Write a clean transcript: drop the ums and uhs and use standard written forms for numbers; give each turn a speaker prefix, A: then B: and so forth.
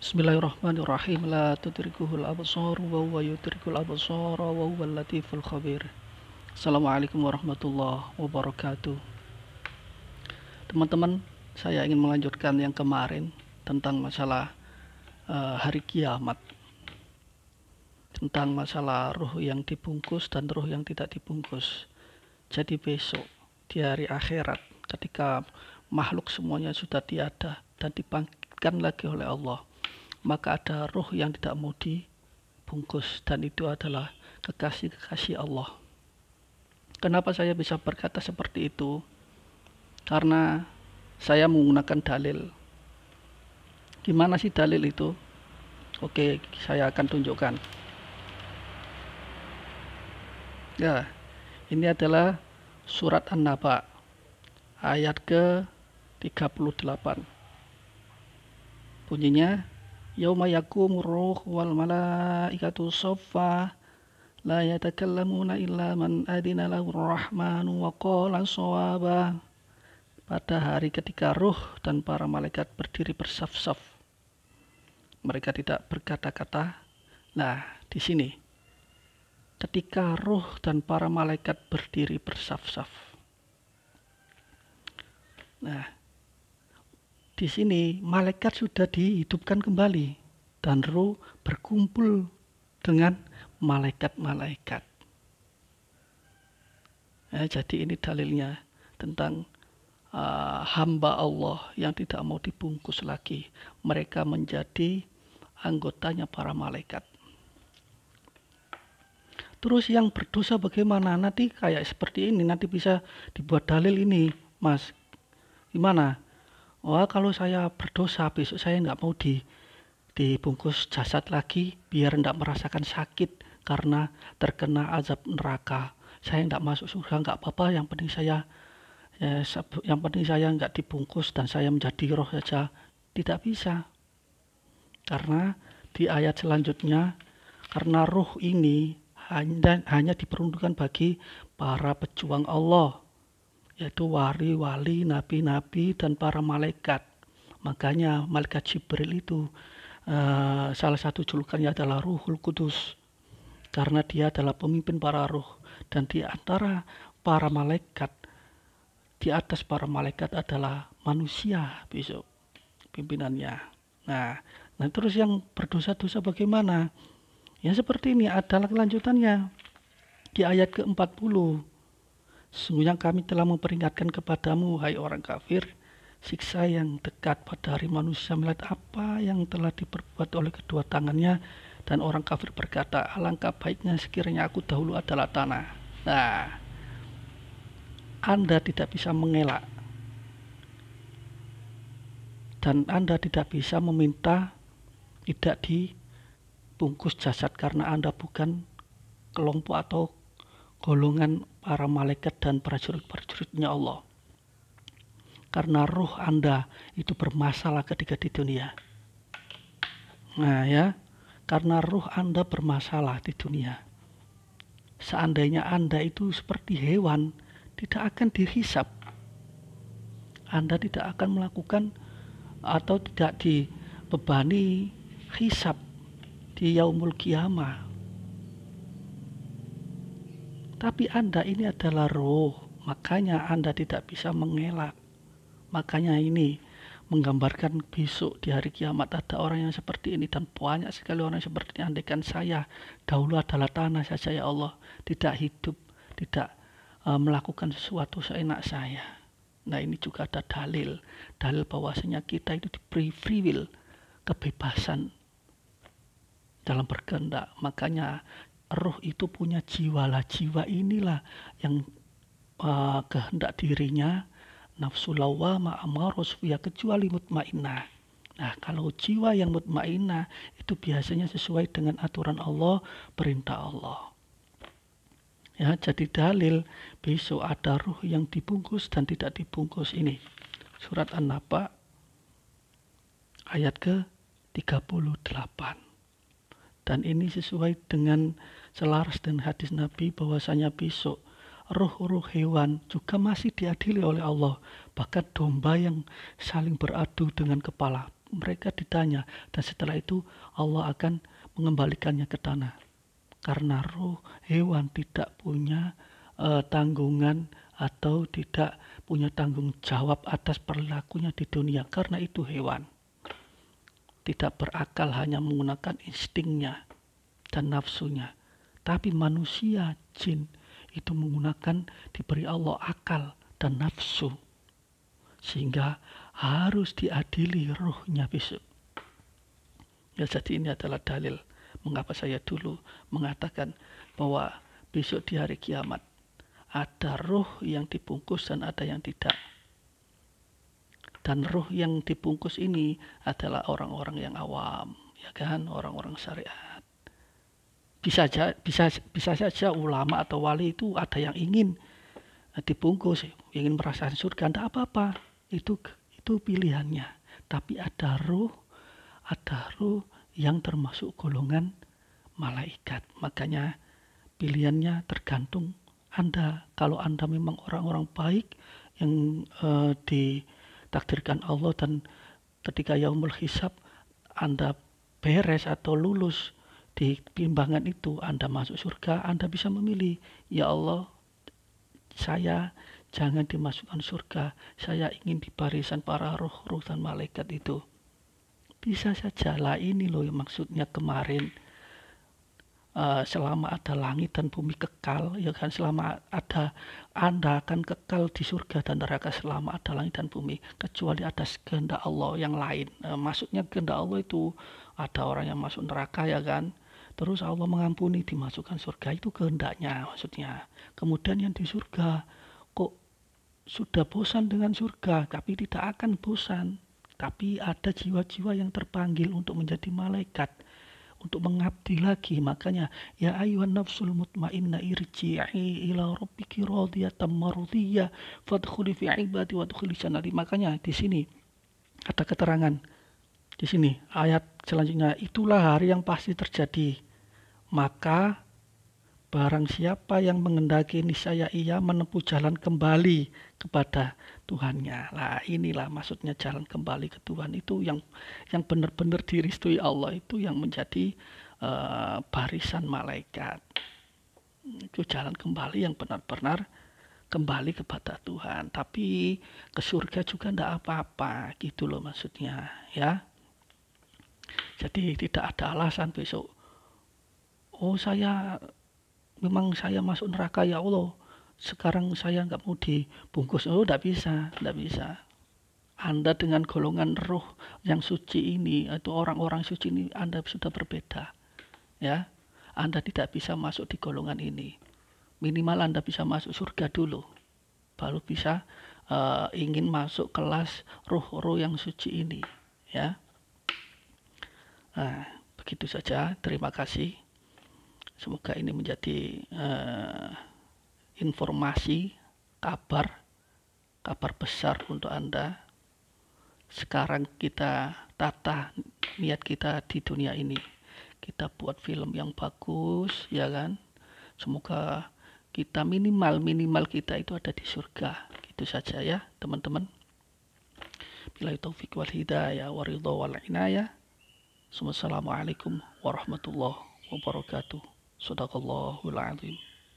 A: Bismillahirrahmanirrahim. La tudrikuhul absar wa huwa yudrikul absar wa huwal latiful khabir. Assalamualaikum warahmatullahi wabarakatuh. Teman-teman, saya ingin melanjutkan yang kemarin tentang masalah hari kiamat, tentang masalah ruh yang dibungkus dan ruh yang tidak dibungkus. Jadi besok di hari akhirat, ketika makhluk semuanya sudah tiada dan dibangkitkan lagi oleh Allah, maka ada ruh yang tidak mau dibungkus, dan itu adalah kekasih-kekasih Allah. Kenapa saya bisa berkata seperti itu? Karena saya menggunakan dalil. Gimana sih dalil itu? Oke, saya akan tunjukkan. Ya, ini adalah surat An-Naba ayat ke-38. Bunyinya, yauma yakumur ruh wal malaikatu shaffa la yatakallamuna illa man adina lahu rahmanu wa qala shawaba. Pada hari ketika ruh dan para malaikat berdiri bersaf-saf, mereka tidak berkata-kata. Nah, di sini ketika ruh dan para malaikat berdiri bersaf-saf. Nah, di sini malaikat sudah dihidupkan kembali dan ruh berkumpul dengan malaikat-malaikat. Nah, jadi ini dalilnya tentang hamba Allah yang tidak mau dibungkus lagi. Mereka menjadi anggotanya para malaikat. Terus yang berdosa bagaimana? Nanti kayak seperti ini, nanti bisa dibuat dalil ini, Mas. Gimana? Wah, kalau saya berdosa besok saya nggak mau dibungkus jasad lagi biar nggak merasakan sakit karena terkena azab neraka. Saya nggak masuk surga nggak apa-apa, yang penting saya nggak dibungkus dan saya menjadi roh saja. Tidak bisa, karena di ayat selanjutnya, karena ruh ini hanya diperuntukkan bagi para pejuang Allah, yaitu wali-wali, nabi-nabi, dan para malaikat. Makanya malaikat Jibril itu salah satu julukannya adalah Ruhul Kudus, karena dia adalah pemimpin para ruh. Dan di antara para malaikat, di atas para malaikat adalah manusia besok pimpinannya. Nah terus yang berdosa-dosa bagaimana? Ya seperti ini adalah kelanjutannya di ayat ke-40. Sesungguhnya kami telah memperingatkan kepadamu, hai orang kafir, siksa yang dekat pada hari manusia melihat apa yang telah diperbuat oleh kedua tangannya. Dan orang kafir berkata, alangkah baiknya sekiranya aku dahulu adalah tanah. Nah, Anda tidak bisa mengelak dan Anda tidak bisa meminta tidak dibungkus jasad, karena Anda bukan kelompok atau golongan para malaikat dan prajurit-prajuritnya Allah. Karena ruh Anda itu bermasalah ketika di dunia. Nah ya, karena ruh Anda bermasalah di dunia. Seandainya Anda itu seperti hewan, tidak akan dihisap. Anda tidak akan melakukan atau tidak dibebani hisap di yaumul kiamah. Tapi Anda ini adalah roh, makanya Anda tidak bisa mengelak. Makanya ini menggambarkan besok di hari kiamat ada orang yang seperti ini, dan banyak sekali orang yang seperti ini. Andaikan saya dahulu adalah tanah saja ya Allah, tidak hidup, tidak melakukan sesuatu seenak saya. Nah ini juga ada dalil bahwasanya kita itu diberi free will, kebebasan dalam berkehendak. Makanya roh itu punya jiwa lah, jiwa inilah yang kehendak dirinya nafsu lawwamah amarah kecuali mutmainnah. Nah kalau jiwa yang mutmainnah itu biasanya sesuai dengan aturan Allah, perintah Allah. Ya, jadi dalil besok ada ruh yang dibungkus dan tidak dibungkus. Ini surat An-Naba ayat ke-38. Dan ini sesuai dengan selaras dengan hadis Nabi bahwasanya besok ruh-ruh hewan juga masih diadili oleh Allah. Bahkan domba yang saling beradu dengan kepala mereka ditanya, dan setelah itu Allah akan mengembalikannya ke tanah. Karena roh hewan tidak punya tanggungan atau tidak punya tanggung jawab atas perilakunya di dunia, karena itu hewan. Tidak berakal, hanya menggunakan instingnya dan nafsunya. Tapi manusia, jin, itu menggunakan, diberi Allah akal dan nafsu. Sehingga harus diadili rohnya besok. Ya, jadi ini adalah dalil mengapa saya dulu mengatakan bahwa besok di hari kiamat ada roh yang dibungkus dan ada yang tidak. Dan roh yang dibungkus ini adalah orang-orang yang awam, ya kan, orang-orang syariat. Bisa saja ulama atau wali itu ada yang ingin dibungkus, ingin merasakan surga, tidak apa-apa. Itu pilihannya. Tapi ada roh yang termasuk golongan malaikat. Makanya pilihannya tergantung Anda. Kalau Anda memang orang-orang baik yang ditakdirkan Allah, dan ketika yaumul hisab Anda beres atau lulus di timbangan itu, Anda masuk surga, Anda bisa memilih, ya Allah, saya jangan dimasukkan surga, saya ingin di barisan para roh-roh dan malaikat itu. Bisa saja lah. Ini loh yang maksudnya kemarin, selama ada langit dan bumi kekal, ya kan, selama ada, Anda akan kekal di surga dan neraka selama ada langit dan bumi, kecuali atas kehendak Allah yang lain. Maksudnya kehendak Allah itu ada orang yang masuk neraka, ya kan, terus Allah mengampuni, dimasukkan surga, itu kehendaknya maksudnya. Kemudian yang di surga kok sudah bosan dengan surga, tapi tidak akan bosan, tapi ada jiwa-jiwa yang terpanggil untuk menjadi malaikat, untuk mengabdi lagi. Makanya ya ayyuhan nafsul mutmainnah irji'i ila rabbiki radiyatan mardiyah fadkhuli fi ibadi wadkhuli jannati. Makanya di sini ada keterangan, di sini ayat selanjutnya, itulah hari yang pasti terjadi, maka barang siapa yang mengendaki niscaya ia menempuh jalan kembali kepada Tuhannya. Nah, inilah maksudnya jalan kembali ke Tuhan itu yang benar-benar diristui Allah, itu yang menjadi barisan malaikat. Itu jalan kembali yang benar-benar kembali kepada Tuhan. Tapi ke surga juga tidak apa-apa, gitu loh maksudnya, ya. Jadi tidak ada alasan besok, oh memang saya masuk neraka ya Allah, sekarang saya nggak mau dibungkus. Oh, tidak bisa. Anda dengan golongan roh yang suci ini, atau orang-orang suci ini, Anda sudah berbeda, ya. Anda tidak bisa masuk di golongan ini. Minimal Anda bisa masuk surga dulu, baru bisa ingin masuk kelas roh-roh yang suci ini, ya. Nah, begitu saja. Terima kasih. Semoga ini menjadi informasi, kabar besar untuk Anda. Sekarang kita tata niat kita di dunia ini. Kita buat film yang bagus, ya kan? Semoga kita minimal kita itu ada di surga. Gitu saja ya, teman-teman. Billahi taufiq wal hidayah wa ridha wal inayah. Assalamualaikum warahmatullahi wabarakatuh. Shadaqallahul azim.